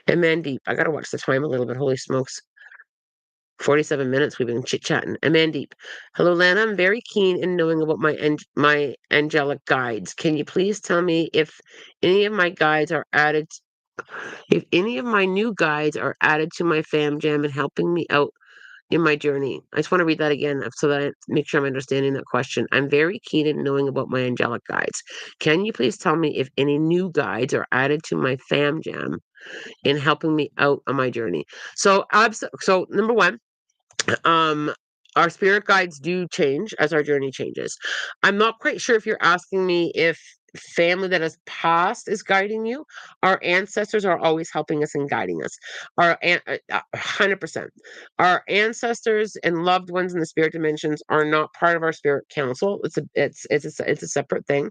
And Mandeep, I gotta watch the time a little bit. Holy smokes. 47 minutes we've been chit-chatting. And Mandeep. Hello, Lana. I'm very keen in knowing about my angelic guides. Can you please tell me if any of my new guides are added to my fam jam and helping me out in my journey? I just want to read that again so that I make sure I'm understanding that question. I'm very keen in knowing about my angelic guides. Can you please tell me if any new guides are added to my fam jam in helping me out on my journey? So number one, um, our spirit guides do change as our journey changes. I'm not quite sure if you're asking me if family that has passed is guiding you. Our ancestors are always helping us and guiding us. 100%. Our ancestors and loved ones in the spirit dimensions are not part of our spirit council. It's a separate thing.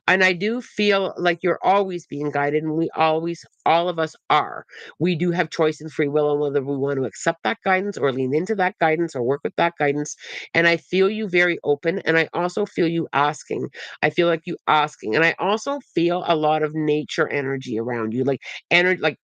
And I do feel like you're always being guided, and we always all of us are. We do have choice and free will on whether we want to accept that guidance or lean into that guidance or work with that guidance. And I feel you very open, and I also feel you asking. I feel like you asking, and I also feel a lot of nature energy around you, like energy, like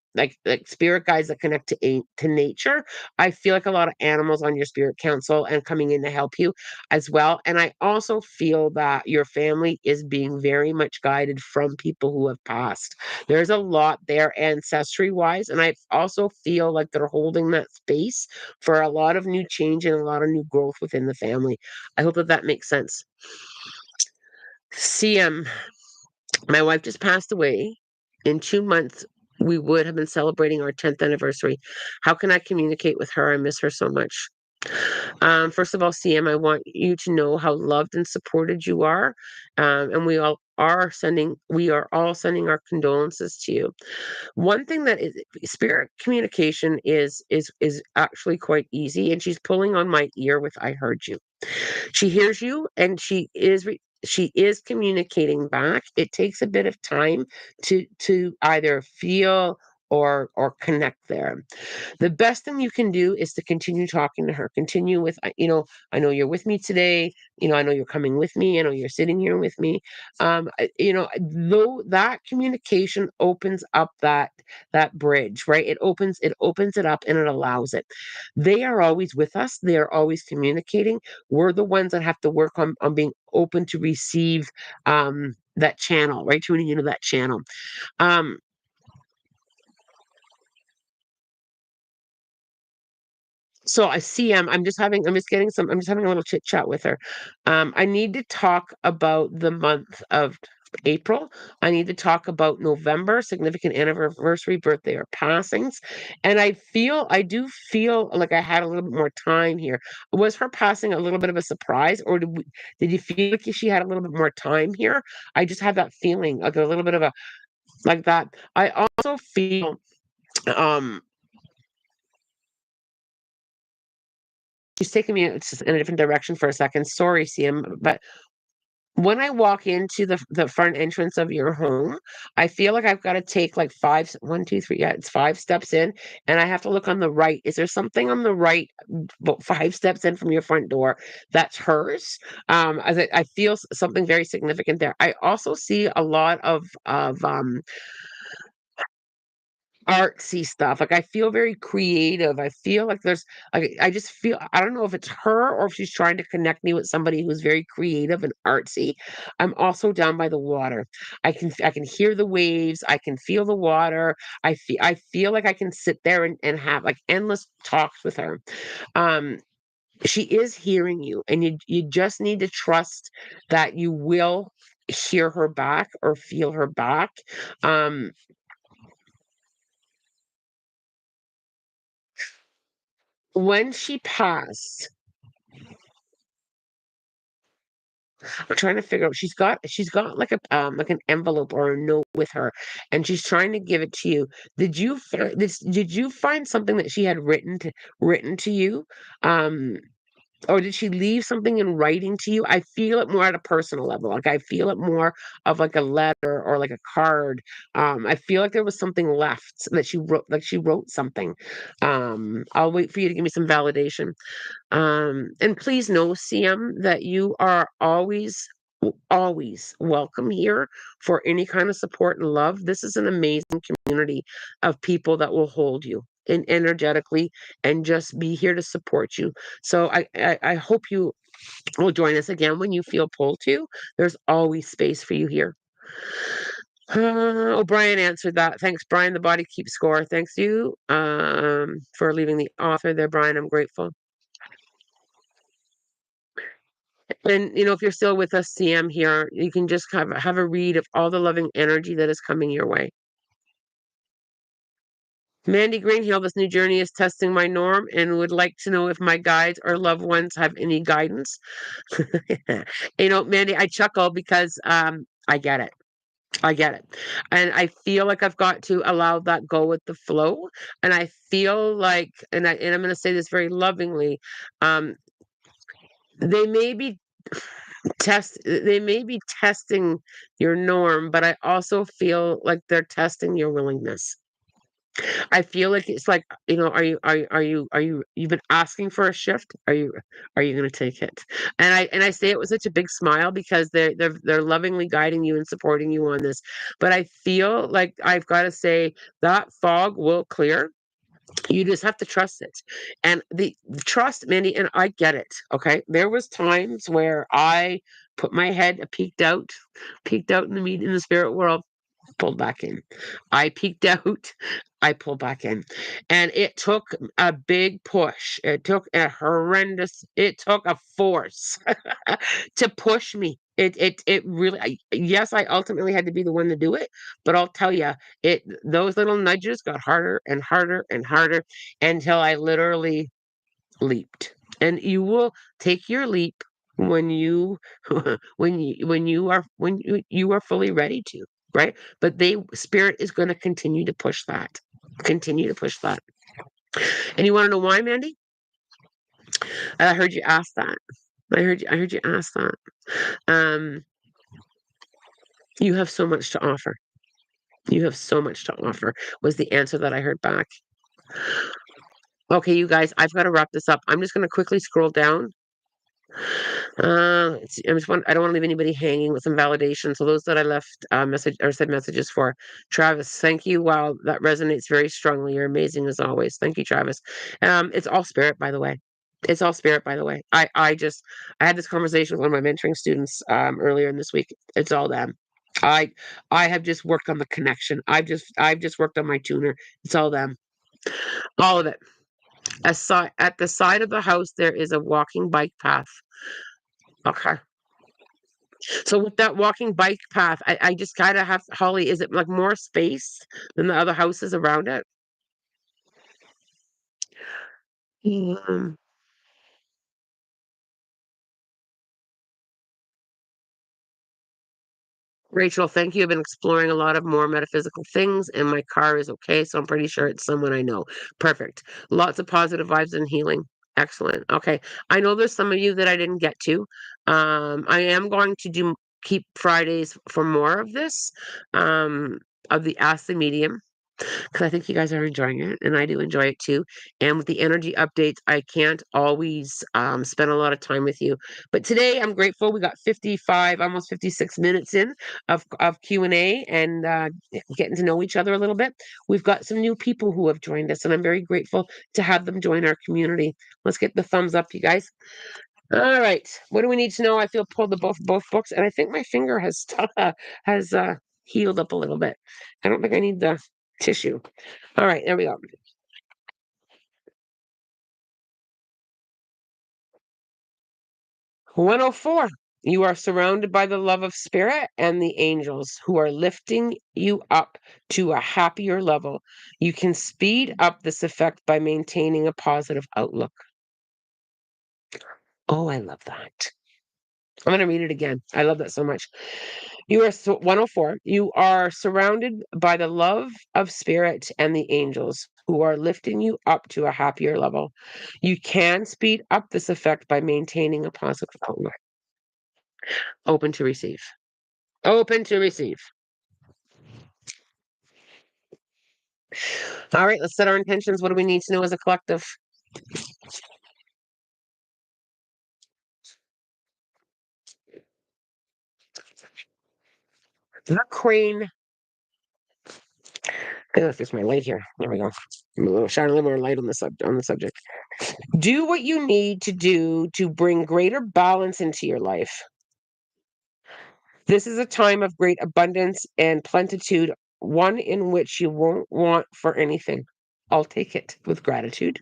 spirit guides that connect to nature. I feel like a lot of animals on your spirit council and coming in to help you as well. And I also feel that your family is being very much guided from people who have passed. There's a lot there ancestry wise, and I also feel like they're holding that space for a lot of new change and a lot of new growth within the family. I hope that that makes sense. CM, my wife just passed away. In 2 months, we would have been celebrating our 10th anniversary. How can I communicate with her? I miss her so much. First of all, CM, I want you to know how loved and supported you are. And we are all sending our condolences to you. One thing that is spirit communication is actually quite easy, and she's pulling on my ear with I heard you. She hears you, and she is communicating back. It takes a bit of time to either feel or connect there. The best thing you can do is to continue talking to her. Continue with, I know you're with me today. I know you're coming with me. I know you're sitting here with me. Though that communication opens up that bridge, right? It opens it up and it allows it. They are always with us. They are always communicating. We're the ones that have to work on being open to receive that channel, right? Tuning into that channel. Um, So I see I'm just having a little chit chat with her. I need to talk about the month of April. I need to talk about November, significant anniversary, birthday, or passings. And I do feel like I had a little bit more time here. Was her passing a little bit of a surprise, or did you feel like she had a little bit more time here? I just had that feeling, like a little bit of a like that. I also feel um she's taking me in a different direction for a second. Sorry, CM, but when I walk into the front entrance of your home, I feel like I've got to take like 1, 2, 3, yeah, it's 5 steps in, and I have to look on the right. Is there something on the right, about 5 steps in from your front door that's hers? As I feel something very significant there. I also see a lot of artsy stuff. Like, I feel very creative. I feel like I just feel I don't know if it's her or if she's trying to connect me with somebody who's very creative and artsy. I'm also down by the water. I can hear the waves, I can feel the water. I feel like I can sit there and have, like, endless talks with her. Um, she is hearing you, and you just need to trust that you will hear her back or feel her back. Um, when she passed, I'm trying to figure out she's got like an envelope or a note with her, and she's trying to give it to you. Did you find something that she had written to you? Um, or did she leave something in writing to you? I feel it more at a personal level. Like, I feel it more of like a letter or like a card. I feel like there was something left that she wrote, like she wrote something. I'll wait for you to give me some validation. And please know, CM, that you are always welcome here for any kind of support and love. This is an amazing community of people that will hold you and energetically and just be here to support you. So I hope you will join us again when you feel pulled to. There's always space for you here. O'Brien answered that. Thanks, Brian. The body keeps score. Thanks you for leaving the author there, Brian. I'm grateful. And if you're still with us, CM here, you can just have a read of all the loving energy that is coming your way. Mandy Greenhill, this new journey is testing my norm and would like to know if my guides or loved ones have any guidance. Mandy, I chuckle because I get it. I get it. And I feel like I've got to allow that go with the flow. And I feel like, and I'm going to say this very lovingly, um, they may be they may be testing your norm, but I also feel like they're testing your willingness. I feel like it's like, you've been asking for a shift? Are you gonna take it? And I say it with such a big smile because they're lovingly guiding you and supporting you on this. But I feel like I've got to say that fog will clear. You just have to trust it. And the trust, Mandy, and I get it. Okay. There was times where I put my head peeked out in the spirit world, pulled back in. I peeked out, I pulled back in. And it took a big push. It took a force to push me. It really, yes, I ultimately had to be the one to do it, but I'll tell you, those little nudges got harder and harder and harder until I literally leaped. And you will take your leap when you when you are fully ready to, right? But they spirit is going to continue to push that. And you want to know why, Mandy? I heard you ask that. I heard you ask that. um you have so much to offer. You have so much to offer, was the answer that I heard back. Okay, you guys, I've got to wrap this up. I'm just going to quickly scroll down. I don't want to leave anybody hanging with some validation. So those that I left message or said messages for, Travis, thank you. Wow, that resonates very strongly. You're amazing as always. Thank you, Travis. It's all spirit, by the way. It's all spirit, by the way. I had this conversation with one of my mentoring students earlier in this week. It's all them. I I have just worked on the connection. I've just worked on my tuner. It's all them. All of it. At the side of the house, there is a walking bike path. Okay. So with that walking bike path, I just gotta have Holly, is it like more space than the other houses around it? Um, Rachel, thank you. I've been exploring a lot of more metaphysical things, and my car is okay, so I'm pretty sure it's someone I know. Perfect. Lots of positive vibes and healing. Excellent. Okay. I know there's some of you that I didn't get to. I am going to keep Fridays for more of this, um, of the Ask the Medium, because I think you guys are enjoying it, and I do enjoy it too. And with the energy updates, I can't always spend a lot of time with you, but today I'm grateful. We got 55, almost 56 minutes in of Q&A and getting to know each other a little bit. We've got some new people who have joined us, and I'm very grateful to have them join our community. Let's get the thumbs up, you guys. All right, what do we need to know? I feel pulled to both books, and I think my finger has healed up a little bit. I don't think I need the tissue. All right, there we go. 104. You are surrounded by the love of spirit and the angels who are lifting you up to a happier level. You can speed up this effect by maintaining a positive outlook. Oh, I love that. I'm going to read it again. I love that so much. 104. You are surrounded by the love of spirit and the angels who are lifting you up to a happier level. You can speed up this effect by maintaining a positive outlook. Open to receive. Open to receive. All right, let's set our intentions. What do we need to know as a collective? The Queen. Let's fix my light here. There we go. Shine a little more light on the subject. Do what you need to do to bring greater balance into your life. This is a time of great abundance and plenitude, one in which you won't want for anything. I'll take it with gratitude.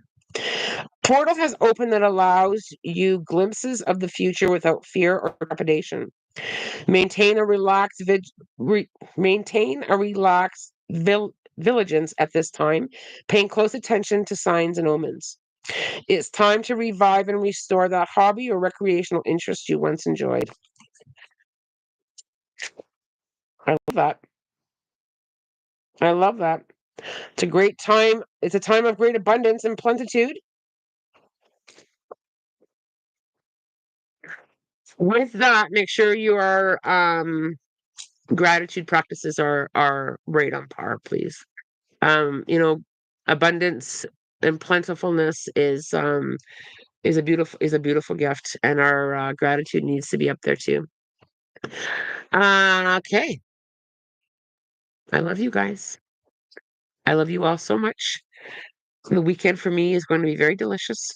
Portal has opened that allows you glimpses of the future without fear or trepidation. Maintain a relaxed maintain a relaxed vigilance at this time, paying close attention to signs and omens. It's time to revive and restore that hobby or recreational interest you once enjoyed. I love that. I love that. It's a great time. It's a time of great abundance and plenitude. With that, make sure your gratitude practices are right on par, please. You know, abundance and plentifulness is a beautiful gift, and our gratitude needs to be up there too. Okay, I love you guys. I love you all so much. The weekend for me is going to be very delicious.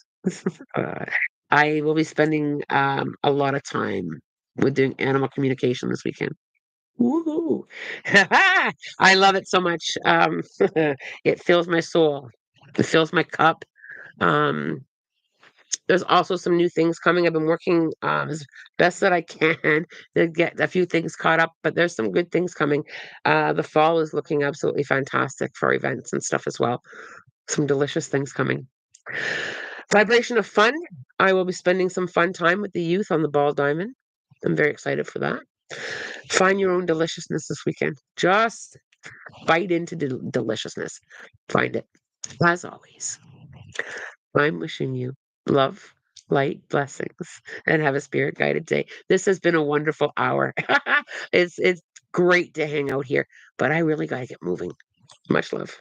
Uh, I will be spending a lot of time with doing animal communication this weekend. Woohoo! I love it so much. It fills my soul. It fills my cup. Um, there's also some new things coming. I've been working as best that I can to get a few things caught up, but there's some good things coming. The fall is looking absolutely fantastic for events and stuff as well. Some delicious things coming. Vibration of fun. I will be spending some fun time with the youth on the ball diamond. I'm very excited for that. Find your own deliciousness this weekend. Just bite into deliciousness. Find it. As always, I'm wishing you love, light, blessings, and have a spirit guided day. This has been a wonderful hour. It's great to hang out here, but I really gotta get moving. Much love.